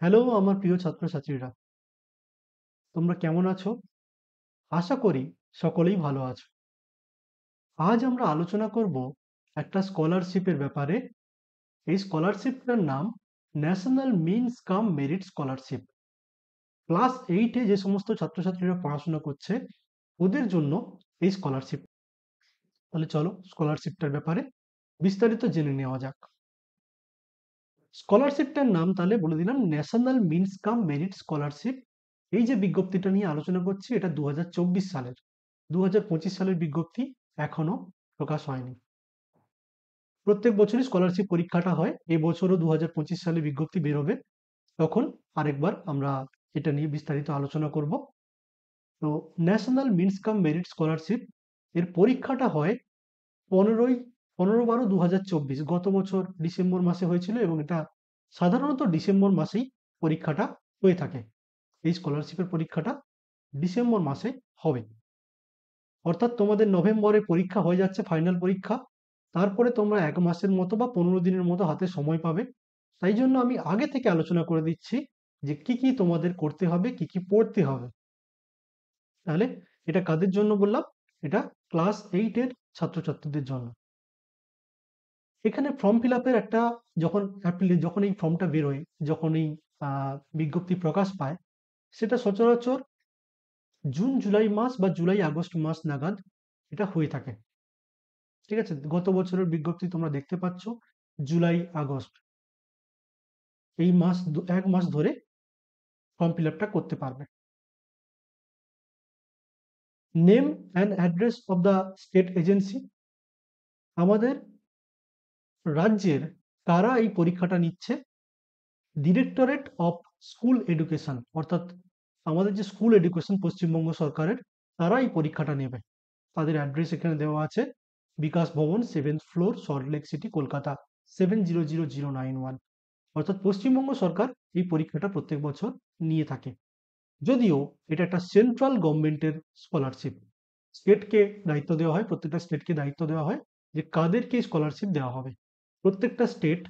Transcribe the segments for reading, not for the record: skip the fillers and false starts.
Hello আমার প্রিয় ছাত্রছাত্রীরা, তোমরা কেমন আছো? আশা করি সকলেই ভালো আছো। আজ আমরা আলোচনা করব একটা স্কলারশিপের ব্যাপারে। এই স্কলারশিপটার নাম national means cum merit scholarship. Class 8-এ যে সমস্ত ছাত্রছাত্রীরা পড়াশোনা করছে ওদের জন্য এই স্কলারশিপ। তাহলে চলো স্কলারশিপটার ব্যাপারে বিস্তারিত জেনে নেওয়া যাক। স্কলারশিপটার নাম তাহলে বলে দিলাম, national means cum merit scholarship. এই যে বিজ্ঞপ্তিটা নিয়ে আলোচনা করছি এটা 2024 সালের। 2025 সালের বিজ্ঞপ্তি এখনো প্রকাশ হয়নি। প্রত্যেক বছরই স্কলারশিপ পরীক্ষাটা হয়। এবছরও 2025 সালে বিজ্ঞপ্তি বেরোবে, তখন আরেকবার আমরা এটা নিয়ে বিস্তারিত আলোচনা করব। তো national means cum merit scholarship এর পরীক্ষাটা হয় 15/12/2024, গত বছর ডিসেম্বর মাসে হয়েছিল এবং এটা সাধারণত ডিসেম্বর মাসেই পরীক্ষাটা হয়ে থাকে। এই স্কলারশিপের পরীক্ষাটা ডিসেম্বর মাসে হবে। অর্থাৎ তোমাদের নভেম্বরে পরীক্ষা হয়ে যাচ্ছে, ফাইনাল পরীক্ষা। তারপরে তোমরা 1 মাসের মতো বা 15 দিনের মতো হাতে সময় পাবে। তাই জন্য আমি আগে থেকে আলোচনা করে দিচ্ছি যে কি কি তোমাদের করতে হবে, কি কি পড়তে হবে। তাহলে এটা কাদের জন্য বললাম? এটা ক্লাস 8-এর ছাত্রছাত্রীদের জন্য। এখানে ফর্ম ফিল আপের একটা, যখন এই ফর্মটা বেরোয়, যখন এই বিজ্ঞপ্তি প্রকাশ পায়, সেটা সচরাচর জুন জুলাই মাস বা জুলাই আগস্ট মাস নাগাদ এটা হয়ে থাকে। ঠিক আছে, গত বছরের বিজ্ঞপ্তি তোমরা দেখতে পাচ্ছ, জুলাই আগস্ট এই মাস 1 মাস ধরে ফর্ম ফিল আপটা করতে পারবে। Name and address of the state agency, আমাদের রাজ্যের কারা এই পরীক্ষাটা নিচ্ছে? ডিরেক্টরেট অফ স্কুল এডুকেশন, অর্থাৎ আমাদের যে স্কুল এডুকেশন পশ্চিমবঙ্গ সরকারের, তারা এই পরীক্ষাটা নেবে। তাদের অ্যাড্রেস এখানে দেওয়া আছে, বিকাশ ভবন, 7th floor, Salt Lake city, Kolkata 700091। অর্থাৎ পশ্চিমবঙ্গ সরকার এই পরীক্ষাটা প্রত্যেক বছর নিয়ে থাকে। যদিও এটা একটা সেন্ট্রাল গভর্নমেন্টের স্কলারশিপ, স্টেটকে দায়িত্ব দেওয়া হয়, প্রত্যেকটা স্টেটকে দায়িত্ব দেওয়া হয় যে কাদেরকে স্কলারশিপ দেওয়া হবে। প্রত্যেকটা স্টেট,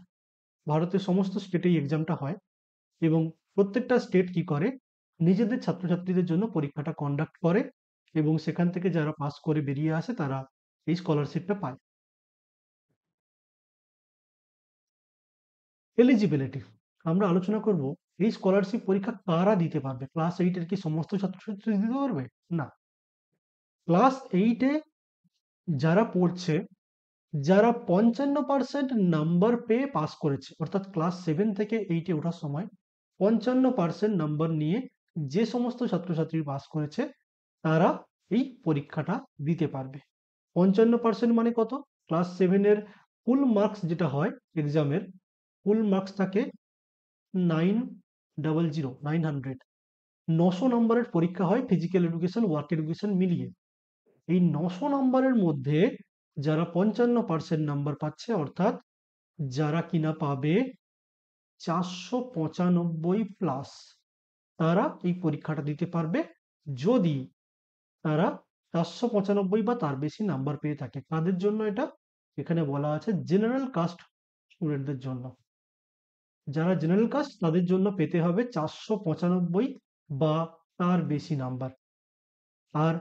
ভারতের সমস্ত স্টেটেই এক্সামটা হয় এবং প্রত্যেকটা স্টেট কি করে, নিজেদের ছাত্রছাত্রীদের জন্য পরীক্ষাটা কন্ডাক্ট করে এবং সেখান থেকে যারা পাস করে বেরিয়ে আসে তারা এই স্কলারশিপটা পায়। এলিজিবিলিটি আমরা আলোচনা করব, এই স্কলারশিপ পরীক্ষা কারা দিতে পারবে। ক্লাস 8-এর কি সমস্ত ছাত্রছাত্রী দিতে পারবে? না। ক্লাস 8-এ যারা পড়ছে, যারা 55% নাম্বার পেয়ে পাস করেছে, অর্থাৎ ক্লাস 7 থেকে 8-এ ওঠার সময় 55% নাম্বার নিয়ে যে সমস্ত ছাত্রছাত্রী পাস করেছে তারা এই পরীক্ষাটা দিতে পারবে। 55% মানে কত? ক্লাস 7-এর ফুল মার্কস যেটা হয় এক্সামের, ফুল মার্কস থাকে 900 900 নম্বরের পরীক্ষা হয় ফিজিক্যাল এডুকেশন, ওয়ার্ক এডুকেশন মিলিয়ে। এই 900 নম্বরের মধ্যে যারা 55% নাম্বার পাচ্ছে, অর্থাৎ যারা কিনা পাবে 495+, তারা এই পরীক্ষাটা দিতে পারবে যদি তারা 495 বা তার বেশি নাম্বার পেয়ে থাকে। কাদের জন্য এটা? এখানে বলা আছে জেনারেল কাস্ট স্টুডেন্টদের জন্য। যারা জেনারেল কাস্ট তাদের জন্য পেতে হবে 495 বা তার বেশি নাম্বার। আর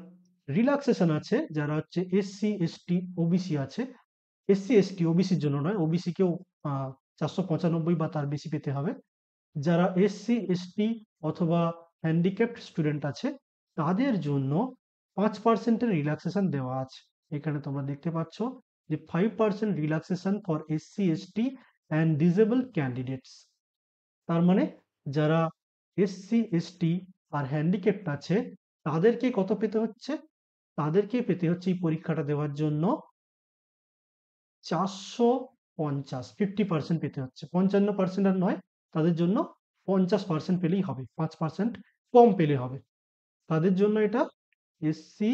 রিল্যাক্সেশন আছে, যারা হচ্ছে এসসি এসটি ওবিসি আছে, এসসি এসটি ওবিসির জন্য নয়, ওবিসি কেও 495 বা তার বেশি পেতে হবে। যারা এসসি এসটি অথবা হ্যান্ডিক্যাপড স্টুডেন্ট আছে তাদের জন্য 5% রিল্যাক্সেশন দেওয়া আছে। এখানে তোমরা দেখতে পাচ্ছ যে 5% relaxation for SC ST and disable candidates. তার মানে যারা এসসি এসটি আর হ্যান্ডিক্যাপড আছে তাদেরকে কত পেতে হচ্ছে? তাদেরকে পেতে হচ্ছে এই পরীক্ষাটা দেওয়ার জন্য 450, 50% পেতে হচ্ছে। 55% আর নয়, তাদের জন্য 50% পেলেই হবে, 5% কম পেলে হবে। তাদের জন্য এটা এসসি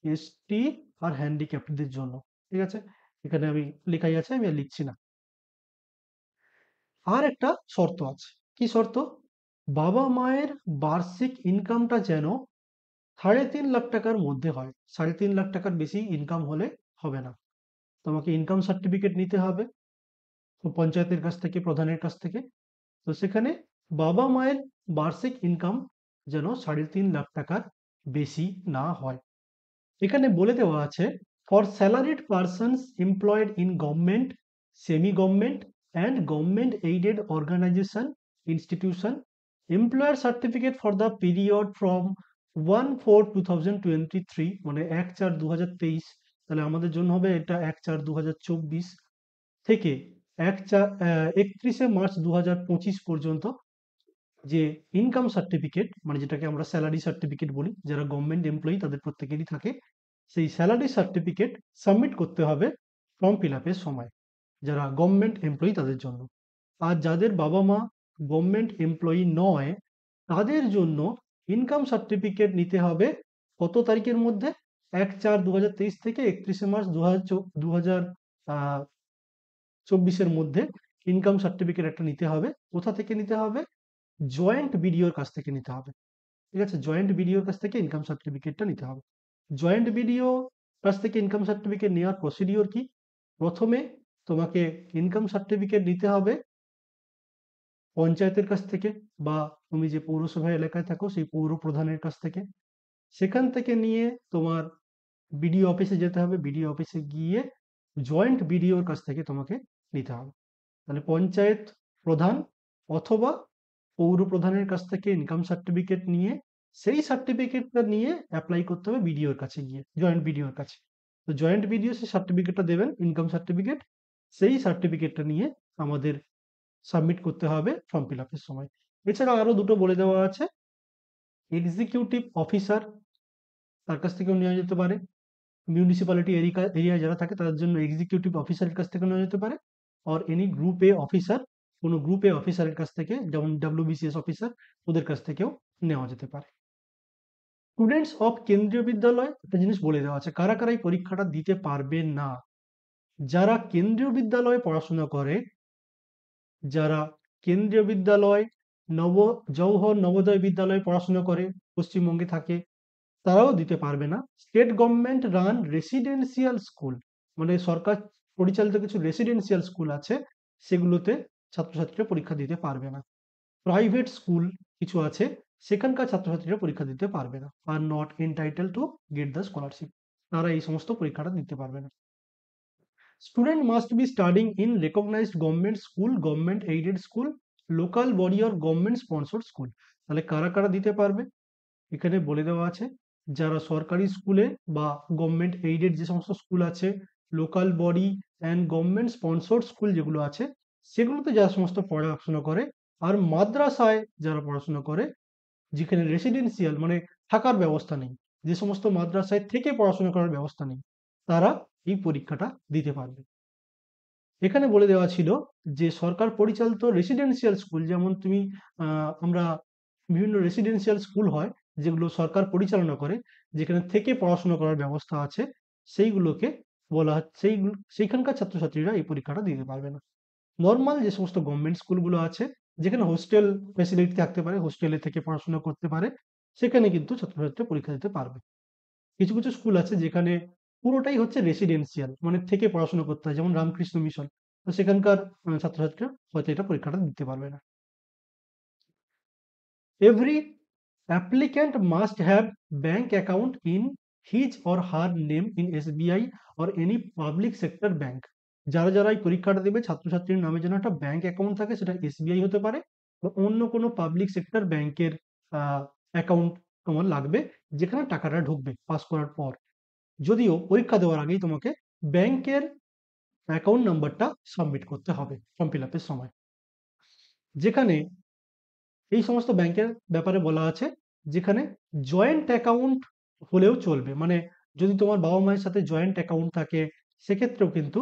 এসটি আর হ্যান্ডিক্যাপদের জন্য। ঠিক আছে, এখানে আমি লেখাই আছে, আমি আর লিখছি না। আর একটা শর্ত আছে। কি শর্ত? বাবা মায়ের বার্ষিক ইনকামটা যেন 3.5 লাখ টাকার মধ্যে হয়। 3.5 লাখ টাকার বেশি ইনকাম হলে হবে না। তোমাকে ইনকাম সার্টিফিকেট নিতে হবে পঞ্চায়েতের কাছ থেকে, প্রধানের কাছ থেকে। তো সেখানে বাবা মায়ের বার্ষিক ইনকাম যেন 3.5 লাখ টাকার বেশি না হয়। এখানে বলে দেওয়া আছে, for salaried persons employed in government, semi government and government aided organisation institution, employer certificate for the period from 1/4/2023, মানে 1/4/2023, তাহলে আমাদের জন্য হবে এটা 1/4/2024 থেকে 31 মার্চ 2025 পর্যন্ত যে ইনকাম সার্টিফিকেট, মানে যেটাকে আমরা স্যালারি সার্টিফিকেট বলি, যারা গভর্নমেন্ট এমপ্লয়ি তাদের প্রত্যেকেরই থাকে, সেই স্যালারি সার্টিফিকেট সাবমিট করতে হবে ফর্ম ফিল আপের সময়, যারা গভর্নমেন্ট এমপ্লয়ি তাদের জন্য। আর যাদের বাবা মা গভর্নমেন্ট এমপ্লয়ি নয়, তাদের জন্য ইনকাম সার্টিফিকেট নিতে হবে কত তারিখের মধ্যে? 1/4/2023 থেকে 31 মার্চ 2024 মধ্যে ইনকাম সার্টিফিকেট একটা নিতে হবে। কোথা থেকে নিতে হবে? জয়েন্ট বিডিওর কাছ থেকে নিতে হবে। ঠিক আছে? জয়েন্ট বিডিওর কাছ থেকে ইনকাম সার্টিফিকেটটা নিতে হবে। জয়েন্ট বিডিও কাছ থেকে ইনকাম সার্টিফিকেট নেওয়ার প্রসিডিওর কি? প্রথমে তোমাকে ইনকাম সার্টিফিকেট নিতে হবে পঞ্চায়েতের কাছ থেকে, বা তুমি যে পৌরসভা এলাকায় থাকো সেই পৌর প্রধানের কাছ থেকে। সেখান থেকে নিয়ে তোমার বিডিও অফিসে যেতে হবে। বিডিও অফিসে গিয়ে জয়েন্ট বিডিওর কাছ থেকে তোমাকে নিতে হবে। তাহলে পঞ্চায়েত প্রধান অথবা পৌর প্রধানের কাছ থেকে ইনকাম সার্টিফিকেট নিয়ে, সেই সার্টিফিকেটটা নিয়ে অ্যাপ্লাই করতে হবে বিডিওর কাছে গিয়ে, জয়েন্ট বিডিওর কাছে। তো জয়েন্ট বিডিও সেই সার্টিফিকেটটা দেবেন, ইনকাম সার্টিফিকেট। সেই সার্টিফিকেটটা নিয়ে আমাদের সাবমিট করতে হবে ফর্ম ফিল আপের সময়। এছাড়া আরো দুটো বলে দেওয়া আছে, এক্সিকিউটিভ অফিসার, তার কাছ থেকেও নেওয়া যেতে পারে। মিউনিসিপ্যালিটি এরিয়ায় যারা থাকে তাদের জন্য এক্সিকিউটিভ অফিসারের কাছ থেকে নেওয়া যেতে পারে। আর এনি গ্রুপ এ অফিসার, কোনো গ্রুপ এ অফিসারের কাছ থেকে, যেমন WBCS অফিসার, ওদের কাছ থেকেও নেওয়া যেতে পারে। স্টুডেন্টস অফ কেন্দ্রীয় বিদ্যালয়, একটা জিনিস বলে দেওয়া আছে, কারা কারা এই পরীক্ষাটা দিতে পারবে না। যারা কেন্দ্রীয় বিদ্যালয়ে পড়াশোনা করে, যারা কেন্দ্রীয় বিদ্যালয়, নব জওহর নবোদয় বিদ্যালয়ে পড়াশোনা করে, পশ্চিমবঙ্গে থাকে, তারাও দিতে পারবে না। State government run residential school, মানে সরকার পরিচালিত কিছু রেসিডেন্সিয়াল স্কুল আছে, সেগুলোতে ছাত্রছাত্রীরা পরীক্ষা দিতে পারবে না। প্রাইভেট স্কুল কিছু আছে, সেখানকার ছাত্রছাত্রীরা পরীক্ষা দিতে পারবে না। Are not entitle to get the scholarship, তারা এই সমস্ত পরীক্ষাটা দিতে পারবে না। Student must be studying in recognised government school, government aided school, local body or government sponsored school. তাহলে কারা কারা দিতে পারবে? এখানে বলে দেওয়া আছে, যারা সরকারি স্কুলে বা গভর্নমেন্ট এইডেড যে সমস্ত স্কুল আছে, local body and government sponsored school যেগুলো আছে, সেগুলোতে যারা সমস্ত পড়াশোনা করে, আর মাদ্রাসায় যারা পড়াশোনা করে, যেখানে রেসিডেন্সিয়াল মানে থাকার ব্যবস্থা নেই, যে সমস্ত মাদ্রাসায় থেকে পড়াশোনা করার ব্যবস্থা নেই, তারা এই পরীক্ষাটা দিতে পারবে। এখানে বলে দেওয়া ছিল যে সরকার পরিচালিত রেসিডেন্সিয়াল স্কুল, যেমন তুমি আমরা বিভিন্ন রেসিডেন্সিয়াল স্কুল হয় যেগুলো সরকার পরিচালনা করে, যেখানে থেকে পড়াশোনা করার ব্যবস্থা আছে, সেইগুলোকে বলা হচ্ছে, সেইখানকার ছাত্রছাত্রীরা এই পরীক্ষাটা দিতে পারবে না। নর্মাল যে সমস্ত গভর্নমেন্ট স্কুলগুলো আছে, যেখানে হোস্টেল ফেসিলিটি থাকতে পারে, হোস্টেলে থেকে পড়াশোনা করতে পারে, সেখানে কিন্তু ছাত্রছাত্রীরা পরীক্ষা দিতে পারবে। কিছু কিছু স্কুল আছে যেখানে পুরোটাই হচ্ছে রেসিডেন্সিয়াল, মানে থেকে পড়াশোনা করতে হয়, যেমন রামকৃষ্ণ মিশন, তো সেখানকার ছাত্রছাত্রীরা হয়তো এটা পরীক্ষাটা দিতে পারবে না। Every applicant must have bank account in his or her name in SBI or any public sector bank. যারা যারা এই পরীক্ষাটা দেবে, ছাত্রছাত্রীর নামে যেন একটা ব্যাংক অ্যাকাউন্ট থাকে, সেটা SBI হতে পারে বা অন্য কোনো পাবলিক সেক্টর ব্যাংকের অ্যাকাউন্ট তোমার লাগবে, যেখানে টাকাটা ঢুকবে পাস করার পর। যদিও পরীক্ষা দেওয়ার আগেই তোমাকে ব্যাংকের অ্যাকাউন্ট নাম্বারটা সাবমিট করতে হবে ফর্ম ফিল আপের সময়। যেখানে এই সমস্ত ব্যাংকের ব্যাপারে বলা আছে, যেখানে জয়েন্ট অ্যাকাউন্ট হলেও চলবে, মানে যদি তোমার বাবা মায়ের সাথে জয়েন্ট অ্যাকাউন্ট থাকে, সেক্ষেত্রেও কিন্তু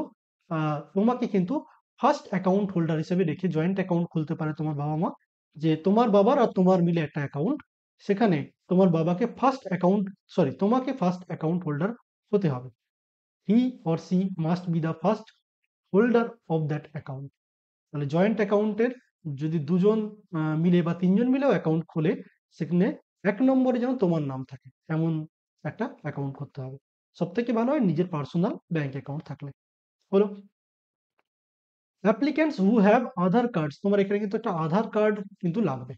তোমাকে কিন্তু ফার্স্ট অ্যাকাউন্ট হোল্ডার হিসেবে রেখে জয়েন্ট অ্যাকাউন্ট খুলতে পারে তোমার বাবা মা, যে তোমার বাবার আর তোমার মিলে একটা অ্যাকাউন্ট, সেখানে তোমার বাবাকে ফার্স্ট অ্যাকাউন্ট, সরি, তোমাকে ফার্স্ট অ্যাকাউন্ট হোল্ডার হতে হবে। He or C must be the first holder of that account. তাহলে জয়েন্ট অ্যাকাউন্টের যদি দুজন মিলে বা তিনজন মিলেও অ্যাকাউন্ট খোলে, সেখানে 1 নম্বরে যেন তোমার নাম থাকে, এমন একটা অ্যাকাউন্ট করতে হবে। সব থেকে ভালো হয় নিজের পার্সোনাল ব্যাংক অ্যাকাউন্ট থাকলে। হলো। Applicants who have Aadhaar cards, তোমার এখানে কিন্তু একটা আধার কার্ড কিন্তু লাগবে।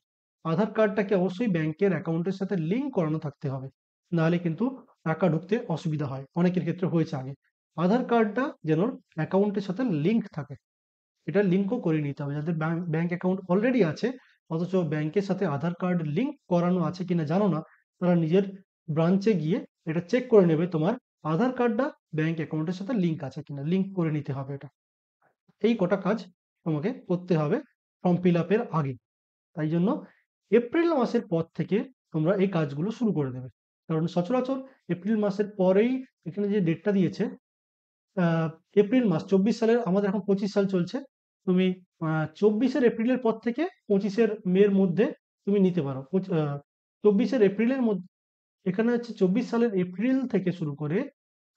আধার কার্ডটাকে অবশ্যই ব্যাংকের অ্যাকাউন্টের সাথে লিঙ্ক করানো থাকতে হবে, নাহলে কিন্তু টাকা ঢুকতে অসুবিধা হয়, অনেকের ক্ষেত্রে হয়েছে আগে। আধার কার্ডটা যেন অ্যাকাউন্টের সাথে লিঙ্ক থাকে, এটা লিঙ্কও করে নিতে হবে। যাদের ব্যাংক অ্যাকাউন্ট অলরেডি আছে অথচ ব্যাংকের সাথে আধার কার্ড লিঙ্ক করানো আছে কিনা জানো না, তারা নিজের ব্রাঞ্চে গিয়ে এটা চেক করে নেবে তোমার আধার কার্ডটা ব্যাংক অ্যাকাউন্টের সাথে লিঙ্ক আছে কিনা, লিঙ্ক করে নিতে হবে এটা। এই কটা কাজ তোমাকে করতে হবে ফর্ম ফিল আপের আগে। তাই জন্য এপ্রিল মাসের পর থেকে তোমরা এই কাজগুলো শুরু করে দেবে, কারণ সচরাচর এপ্রিল মাসের পরেই এখানে যে ডেটটা দিয়েছে, আহ, এপ্রিল মাস 24 সালের, আমাদের এখন 25 সাল চলছে, তুমি 24-এর এপ্রিলের পর থেকে 25-এর মের মধ্যে তুমি নিতে পারো। 24-এর এপ্রিলের মধ্যে, এখানে হচ্ছে 24 সালের এপ্রিল থেকে শুরু করে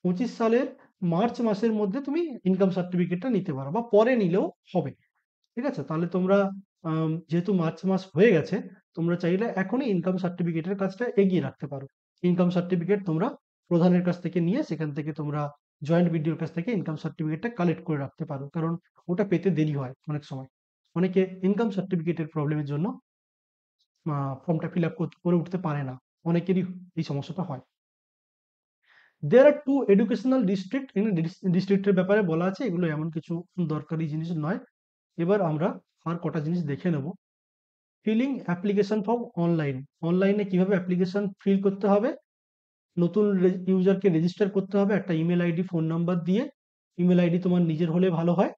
25 সালের মার্চ মাসের মধ্যে তুমি ইনকাম সার্টিফিকেটটা নিতে পারো, বা পরে নিলেও হবে। ঠিক আছে? তাহলে তোমরা যেহেতু মার্চ মাস হয়ে গেছে, তোমরা চাইলে এখনই ইনকাম সার্টিফিকেটের কাজটা এগিয়ে রাখতে পারো। ইনকাম সার্টিফিকেট তোমরা প্রধানের কাছ থেকে নিয়ে সেখান থেকে তোমরা জয়েন্ট বিডিওর কাছ থেকে ইনকাম সার্টিফিকেটটা কালেক্ট করে রাখতে পারো, কারণ ওটা পেতে দেরি হয় অনেক সময়। অনেকে ইনকাম সার্টিফিকেটের প্রবলেমের জন্য ফর্মটা ফিল আপ করে উঠতে পারে না, অনেকেরই এই সমস্যাটা হয়। দেয়ার আর টু এডুকেশনাল ডিস্ট্রিক্ট, এখানে ডিস্ট্রিক্টের ব্যাপারে বলা আছে, এগুলো এমন কিছু দরকারি জিনিস নয়। এবার আমরা আর কটা জিনিস দেখে নেব। ফিলিং অ্যাপ্লিকেশন ফর্ম অনলাইন, অনলাইনে কিভাবে অ্যাপ্লিকেশন ফিল করতে হবে। নতুন ইউজারকে রেজিস্টার করতে হবে একটা ইমেল আইডি ফোন নাম্বার দিয়ে। ইমেল আইডি তোমার নিজের হলে ভালো হয়,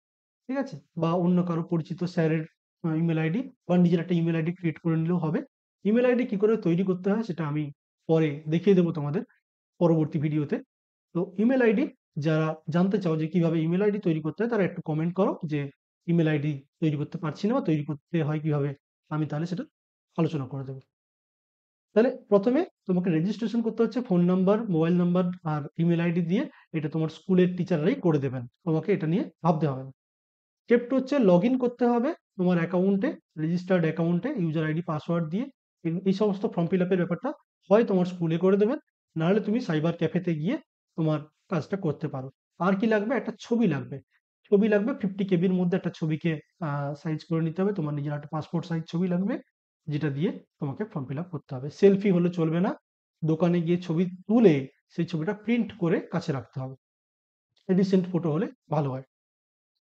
ঠিক আছে, বা অন্য কারো পরিচিত স্যারের ইমেল আইডি, বা নিজের একটা ইমেল আইডি ক্রিয়েট করে নিলেও হবে। ইমেল আইডি কি করে তৈরি করতে হয় সেটা আমি পরে দেখিয়ে দেবো তোমাদের পরবর্তী ভিডিওতে। তো ইমেল আইডি, যারা জানতে চাও যে কিভাবে ইমেল আইডি তৈরি করতে হয়, তারা একটু কমেন্ট করো যে ইমেল আইডি তৈরি করতে পারছি না বা তৈরি করতে হয় কিভাবে, আমি তাহলে সেটা আলোচনা করে দেবো। তাহলে প্রথমে তোমাকে রেজিস্ট্রেশন করতে হচ্ছে ফোন নাম্বার, মোবাইল নাম্বার আর ইমেল আইডি দিয়ে। এটা তোমার স্কুলের টিচাররাই করে দেবেন, তোমাকে এটা নিয়ে ভাবতে হবে না। স্টেপ টু হচ্ছে লগ ইন করতে হবে তোমার অ্যাকাউন্টে, রেজিস্টার্ড অ্যাকাউন্টে ইউজার আইডি পাসওয়ার্ড দিয়ে। এই সমস্ত ফর্ম ফিল আপের ব্যাপারটা হয় তোমার স্কুলে করে দেবেন, নাহলে তুমি সাইবার ক্যাফেতে গিয়ে তোমার কাজটা করতে পারো। আর কি লাগবে, একটা ছবি লাগবে। ছবি লাগবে 50 কেবির মধ্যে একটা ছবিকে সাইজ করে নিতে হবে, তোমার নিজের একটা পাসপোর্ট সাইজ ছবি লাগবে, যেটা দিয়ে তোমাকে ফর্ম ফিল আপ করতে হবে। সেলফি হলে চলবে না, দোকানে গিয়ে ছবি তুলে সেই ছবিটা প্রিন্ট করে কাছে রাখতে হবে। রিসেন্ট ফটো হলে ভালো হয়।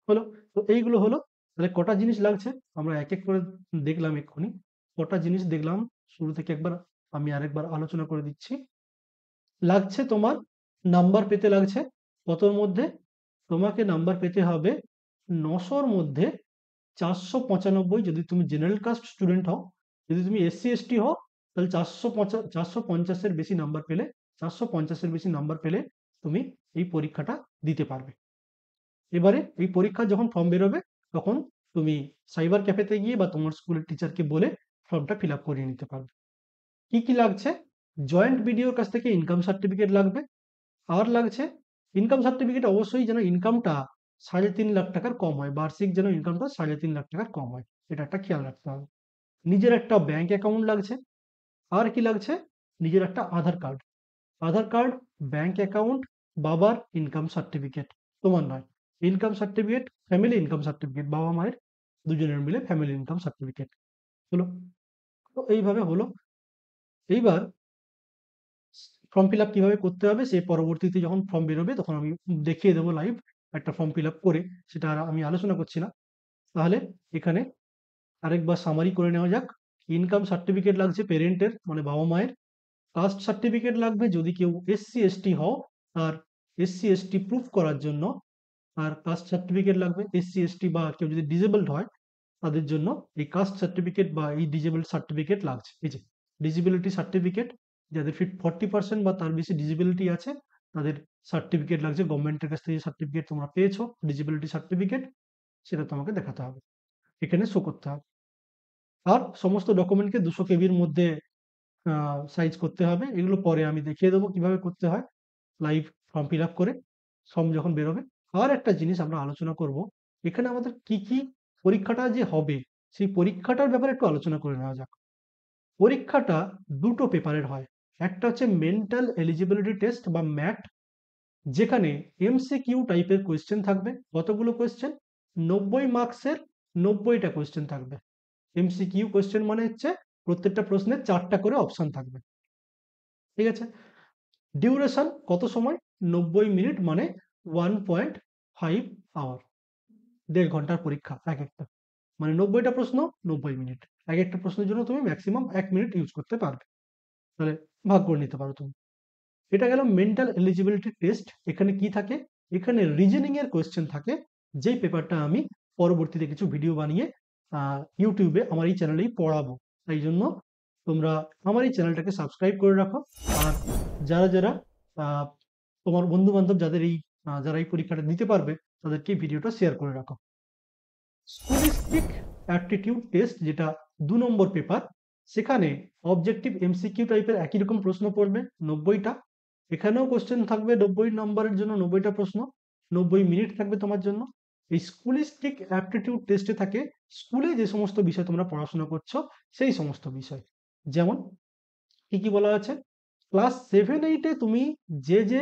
হলো, তো এইগুলো হলো। তাহলে কটা জিনিস লাগছে আমরা এক এক করে দেখলাম এক্ষুনি। কটা জিনিস দেখলাম শুরু থেকে একবার আমি আরেকবার আলোচনা করে দিচ্ছি। লাগছে তোমার নাম্বার পেতে লাগছে কতর মধ্যে, তোমাকে নাম্বার পেতে হবে 900-র মধ্যে 495। যদি তুমি জেনারেল কাস্ট স্টুডেন্ট হও, যদি তুমি এসসি এসটি হও, তাহলে 450-এর বেশি নাম্বার পেলে, 450-এর বেশি নাম্বার পেলে তুমি এই পরীক্ষাটা দিতে পারবে। এবারে এই পরীক্ষার যখন ফর্ম বেরোবে, তখন তুমি সাইবার ক্যাফেতে গিয়ে বা তোমার স্কুলের টিচারকে বলে ফর্মটা ফিল আপ করিয়ে নিতে পারবে। কি কি লাগছে, জয়েন্ট বিডিওর কাছ থেকে ইনকাম সার্টিফিকেট লাগবে। আর লাগছে ইনকাম সার্টিফিকেট, অবশ্যই যেন ইনকামটা 3.5 লাখ টাকার কম হয়, বার্ষিক যেন ইনকামটা 3.5 লাখ টাকার কম হয়, এটা একটা খেয়াল রাখতে হবে। নিজের একটা ব্যাংক অ্যাকাউন্ট লাগছে। আর কি লাগছে, নিজের একটা আধার কার্ড। আধার কার্ড, ব্যাংক অ্যাকাউন্ট, বাবার ইনকাম সার্টিফিকেট, তোমার নয়। Income certificate, family income certificate, বাবা মায়ের দুজনের মিলে ফ্যামিলি ইনকাম সার্টিফিকেট হলো। তো এইভাবে হলো। এইবার ফর্ম ফিল আপ কিভাবে করতে হবে সে পরবর্তীতে যখন ফর্ম বেরোবে তখন আমি দেখিয়ে দেবো লাইভ একটা ফর্ম ফিল আপ করে, সেটা আর আমি আলোচনা করছি না। তাহলে এখানে আরেকবার সামারি করে নেওয়া যাক। ইনকাম সার্টিফিকেট লাগছে পেরেন্টের, মানে বাবা মায়ের। কাস্ট সার্টিফিকেট লাগবে যদি কেউ এসসি এসটি হও, আর এসসি এসটি প্রুফ করার জন্য। আর কাস্ট সার্টিফিকেট লাগবে এসসি এসটি বা কেউ যদি ডিসেবলড হয় তাদের জন্য এই কাস্ট সার্টিফিকেট বা এই ডিসেবল সার্টিফিকেট লাগছে। এই যে ডিসেবিলিটি সার্টিফিকেট, যাদের 40% বা তার বেশি ডিসেবিলিটি আছে তাদের সার্টিফিকেট লাগছে, গভর্নমেন্টের কাছ থেকে সার্টিফিকেট তোমরা পেয়েছো ডিসেবিলিটি সার্টিফিকেট, সেটা তোমাকে দেখাতে হবে, এখানে শো করতে হবে। আর সমস্ত ডকুমেন্টকে 200 কেবির মধ্যে সাইজ করতে হবে। এগুলো পরে আমি দেখিয়ে দেবো কিভাবে করতে হয় লাইভ ফর্ম ফিল আপ করে, ফর্ম যখন বেরোবে। আর একটা জিনিস আমরা আলোচনা করব, এখানে আমাদের কি কি পরীক্ষাটা যে হবে সেই পরীক্ষাটার ব্যাপারে একটু আলোচনা করে নেওয়া যাক। পরীক্ষাটা দুটো পেপারের হয়। একটা হচ্ছে মেন্টাল এলিজিবিলিটি টেস্ট বা ম্যাট, যেখানে এমসিকিউ টাইপের কোয়েশ্চেন থাকবে, কতগুলো কোয়েশ্চেন, 90 মার্কসের 90টা কোয়েশ্চেন থাকবে। এমসিকিউ কোয়েশ্চেন মানে হচ্ছে প্রত্যেকটা প্রশ্নে 4টা করে অপশন থাকবে। ঠিক আছে? ডিউরেশন কত সময়? 90 মিনিট মানে 1.5 আওয়ার, 1.5 ঘন্টার পরীক্ষা এক একটা, মানে 90টা প্রশ্ন 90 মিনিট, এক একটা প্রশ্নের জন্য তুমি ম্যাক্সিমাম 1 মিনিট ইউজ করতে পারবে, তাহলে ভাগ করে নিতে পারো তুমি। এটা গেল মেন্টাল এলিজিবিলিটি টেস্ট। এখানে কি থাকে? এখানে রিজনিং এর কোয়েশ্চেন থাকে, যেই পেপারটা আমি পরবর্তীতে কিছু ভিডিও বানিয়ে ইউটিউবে আমার এই চ্যানেলেই পড়াবো। তাই জন্য তোমরা আমার এই চ্যানেলটাকে সাবস্ক্রাইব করে রাখো। আর যারা যারা আহ, তোমার বন্ধু বান্ধব যারা এই পরীক্ষাটা দিতে পারবে, তাদেরকে এই ভিডিওটা শেয়ার করে রাখো। স্কুলিস্টিক অ্যাপটিটিউড টেস্ট, যেটা 2 নম্বর পেপার, সেখানে অবজেক্টিভ এমসিকিউ টাইপের একই রকম প্রশ্ন পড়বে 90টা। এখানেও কোশ্চেন থাকবে 90 নম্বরের জন্য 90টা প্রশ্ন, 90 মিনিট থাকবে তোমার জন্য। এই স্কুলিস্টিক অ্যাপটিটিউড টেস্টে থাকে স্কুলে যে সমস্ত বিষয় তোমরা পড়াশোনা করছো সেই সমস্ত বিষয়। যেমন কি কি বলা আছে? ক্লাস 7-8-এ তুমি যে যে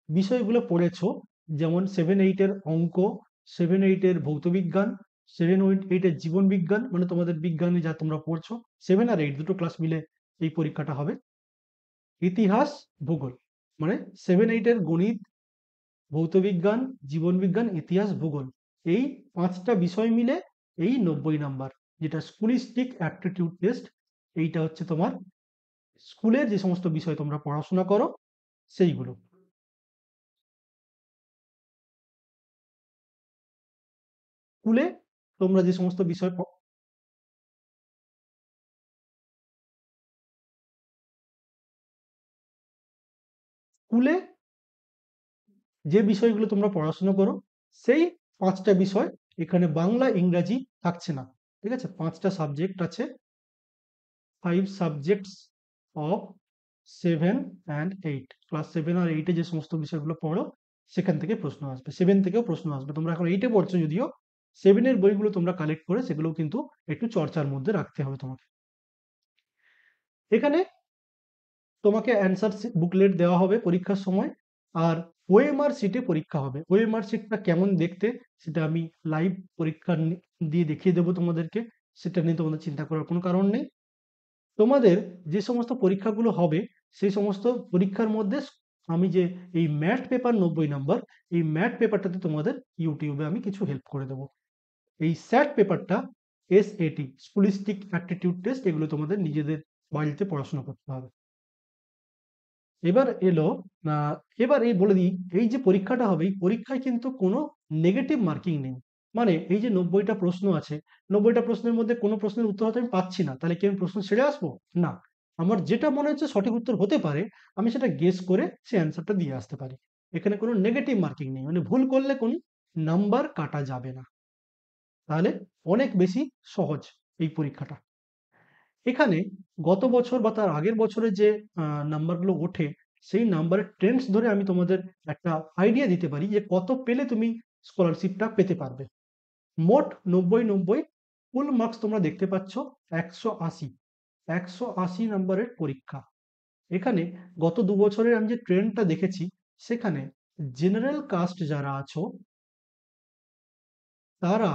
বিষয়গুলো পড়েছো, যেমন 7-8-এর অঙ্ক, 7-8-এর ভৌতবিজ্ঞান, 7-8-এর জীবন বিজ্ঞান, মানে তোমাদের বিজ্ঞানে যা তোমরা পড়ছো, 7 আর 8 দুটো ক্লাস মিলে এই পরীক্ষাটা হবে। ইতিহাস, ভূগোল, মানে 7-8-এর গণিত, ভৌতবিজ্ঞান, জীবন বিজ্ঞান, ইতিহাস, ভূগোল, এই 5টা বিষয় মিলে এই 90 নাম্বার, যেটা স্কুলিস্টিক অ্যাপটিটিউড টেস্ট। এইটা হচ্ছে তোমার স্কুলের যে সমস্ত বিষয় তোমরা পড়াশোনা করো সেইগুলো। স্কুলে তোমরা যে সমস্ত বিষয় স্কুলে যে বিষয়গুলো তোমরা পড়াশোনা করো সেই 5টা বিষয়, এখানে বাংলা ইংরাজি থাকছে না। ঠিক আছে? 5টা সাবজেক্ট আছে, 5 সাবজেক্টস অফ 7 and 8। ক্লাস 7 আর 8-এ যে সমস্ত বিষয়গুলো পড়ো সেখান থেকে প্রশ্ন আসবে, 7 থেকেও প্রশ্ন আসবে। তোমরা এখন 8-এ পড়ছো যদিও, 7-এর বইগুলো তোমরা কালেক্ট করে সেগুলো কিন্তু একটু চর্চার মধ্যে রাখতে হবে তোমাকে। এখানে তোমাকে অ্যান্সার বুকলেট দেওয়া হবে পরীক্ষার সময়, আর ওএমআর শিটে পরীক্ষা হবে। ওএমআর শিটটা কেমন দেখতে সেটা আমি লাইভ পরীক্ষা দিয়ে দেখিয়ে দেবো তোমাদেরকে, সেটা নিয়ে তোমাদের চিন্তা করার কোনো কারণ নেই। তোমাদের যে সমস্ত পরীক্ষাগুলো হবে সেই সমস্ত পরীক্ষার মধ্যে আমি যে এই ম্যাথ পেপার 90 নাম্বার, এই ম্যাথ পেপারটাতে তোমাদের ইউটিউবে আমি কিছু হেল্প করে দেবো। এই স্যাট পেপারটা, এসএটি স্কুলিস্টিক অ্যাপটিটিউড টেস্ট, এগুলো তোমাদের নিজেদের বাড়িতে পড়াশোনা করতে হবে। এবার এলো আহ, এবার এই বলে দিই, এই যে পরীক্ষাটা হবে এই পরীক্ষায় কিন্তু কোনো নেগেটিভ মার্কিং নেই। মানে এই যে 90টা প্রশ্ন আছে, 90টা প্রশ্নের মধ্যে কোনো প্রশ্নের উত্তর হয়তো আমি পাচ্ছি না, তাহলে কি আমি প্রশ্ন ছেড়ে আসবো? না, আমার যেটা মনে হচ্ছে সঠিক উত্তর হতে পারে, আমি সেটা গেস করে সেই অ্যান্সারটা দিয়ে আসতে পারি। এখানে কোনো নেগেটিভ মার্কিং নেই, মানে ভুল করলে কোনো নাম্বার কাটা যাবে না। তাহলে অনেক বেশি সহজ এই পরীক্ষাটা। এখানে গত বছর বা তার আগের বছরে যে নাম্বারগুলো ওঠে সেই নাম্বারের ট্রেন্ডস ধরে আমি তোমাদের একটা আইডিয়া দিতে পারি যে কত পেলে তুমি স্কলারশিপটা পেতে পারবে। মোট 90 ফুল মার্কস তোমরা দেখতে পাচ্ছ 180, 180 নাম্বারের পরীক্ষা। এখানে গত 2 বছরের আমি যে ট্রেন্ডটা দেখেছি, সেখানে জেনারেল কাস্ট যারা আছো তারা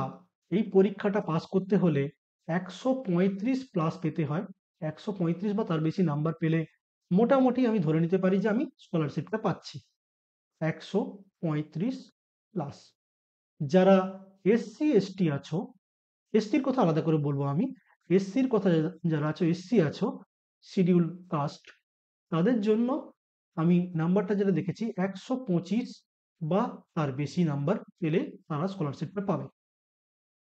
এই পরীক্ষাটা পাস করতে হলে 135 প্লাস পেতে হয়। 135 বা তার বেশি নাম্বার পেলে মোটামুটি আমি ধরে নিতে পারি যে আমি স্কলারশিপটা পাচ্ছি। 135 প্লাস। যারা এসসি এসটি আছো, এসটির কথা আলাদা করে বলবো আমি, এসসির কথা যারা আছো, এসসি আছো, শিডিউল কাস্ট, তাদের জন্য আমি নাম্বারটা যেটা দেখেছি 125 বা তার বেশি নাম্বার পেলে তারা স্কলারশিপটা পাবে।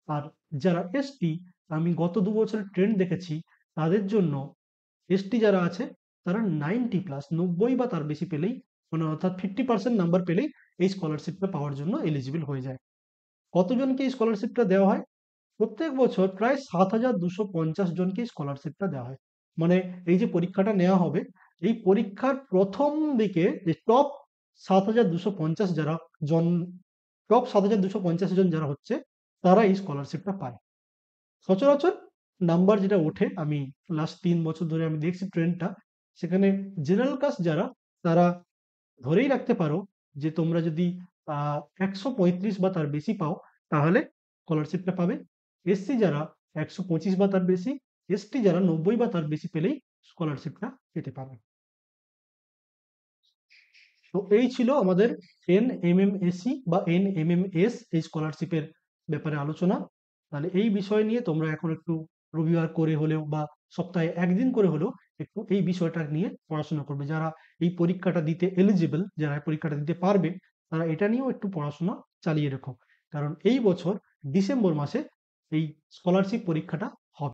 আর যারা এসটি, আমি গত 2 বছরের ট্রেন্ড দেখেছি, তাদের জন্য এসটি যারা আছে তারা 90 প্লাস, 90 বা তার বেশি পেলেই, মানে অর্থাৎ 50% নাম্বার পেলেই এই স্কলারশিপটা পাওয়ার জন্য এলিজিবল হয়ে যায়। কতজনকে এই স্কলারশিপটা দেওয়া হয়? প্রত্যেক বছর প্রায় 7,250 জনকে স্কলারশিপটা দেওয়া হয়। মানে এই যে পরীক্ষাটা নেওয়া হবে, এই পরীক্ষার প্রথম দিকে যে টপ 7,250 যারা জন, টপ 7,250 জন যারা হচ্ছে, তারা এই স্কলারশিপটা পায়। সচরাচর নাম্বার যেটা ওঠে, আমি লাস্ট 3 বছর ধরে আমি দেখছি ট্রেন্ডটা, সেখানে জেনারেল কাস্ট যারা, তারা ধরেই রাখতে পারো যে তোমরা যদি 135 বা তার বেশি পাও, তাহলে স্কলারশিপটা পাবে। এসসি যারা 125 বা তার বেশি, এসটি যারা 90 বা তার বেশি পেলেই স্কলারশিপটা পেতে পারে। তো এই ছিল আমাদের এনএমএমএসি বা এনএমএমএস এই স্কলারশিপের ব্যাপারে আলোচনা। তাহলে এই বিষয় নিয়ে তোমরা এখন একটু রবিবার করে হলেও বা সপ্তাহে একদিন করে হলেও একটু এই বিষয়টা নিয়ে পড়াশোনা করবে। যারা এই পরীক্ষাটা দিতে এলিজিবল, যারা এই পরীক্ষাটা দিতে পারবে, তারা এটা নিয়েও একটু পড়াশোনা চালিয়ে রেখো। কারণ এই বছর ডিসেম্বর মাসে এই স্কলারশিপ পরীক্ষাটা